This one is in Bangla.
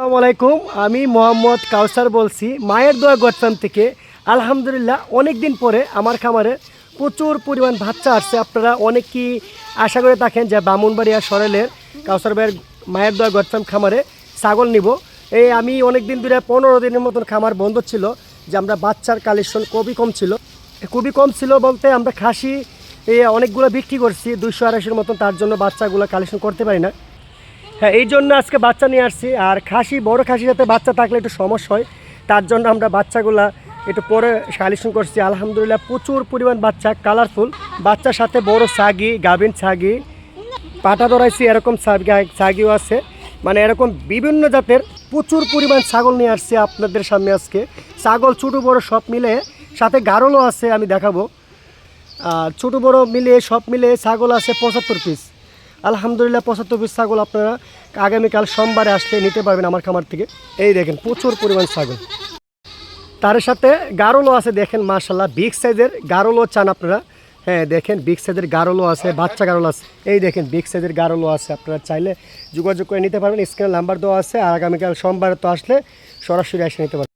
আসসালামু আলাইকুম। আমি মোহাম্মদ কাউসার বলছি মায়ের দোয়া গঠফার্ম থেকে। আলহামদুলিল্লাহ অনেক দিন পরে আমার খামারে প্রচুর পরিমাণ বাচ্চা আসছে। আপনারা অনেকেই আশা করে থাকেন যে ব্রাহ্মণবাড়িয়া সরেলের কাউসার ভাইয়ের মায়ের দোয়া গঠফার্ম খামারে ছাগল নিব। আমি অনেক দিন ধরে 15 দিনের মতন খামার বন্ধ ছিল, যে আমরা বাচ্চার কালেকশন খুবই কম ছিল বলতে আমরা খাসি অনেকগুলো বিক্রি করছি 200-250-এর মতন, তার জন্য বাচ্চাগুলো কালেকশন করতে পারি না। হ্যাঁ, এই জন্য আজকে বাচ্চা নিয়ে আসছি। আর বড় খাসির সাথে বাচ্চা থাকলে একটু সমস্যা হয়, তার জন্য আমরা বাচ্চাগুলা একটু পরে কালেকশন করছি। আলহামদুলিল্লাহ প্রচুর পরিমাণ বাচ্চা, কালারফুল বাচ্চার সাথে বড় ছাগি, গাভিন ছাগি, পাটা ধরাইছি, এরকম ছাগিও আছে। মানে এরকম বিভিন্ন জাতের প্রচুর পরিমাণ ছাগল নিয়ে আসছি আপনাদের সামনে আজকে। ছাগল ছোটো বড় সব মিলে, সাথে গারলও আছে, আমি দেখাবো। আর ছোটো বড় সব মিলে ছাগল আছে 75 পিস। আলহামদুলিল্লাহ 75 পিস ছাগল আপনারা আগামীকাল সোমবারে আসলে নিতে পারবেন আমার খামার থেকে। এই দেখেন প্রচুর পরিমাণ ছাগল, তার সাথে গারলও আছে। দেখেন মাশাআল্লাহ বিগ সাইজের গারলও চান আপনারা? হ্যাঁ দেখেন বিগ সাইজের গারলও আছে, বাচ্চা গারল আছে। এই দেখেন বিগ সাইজের গারলও আছে, আপনারা চাইলে যোগাযোগ করে নিতে পারবেন। স্ক্রিনে নাম্বার দেওয়া আছে। আর আগামীকাল সোমবারে তো আসলে সরাসরি এসে নিতে পারবেন।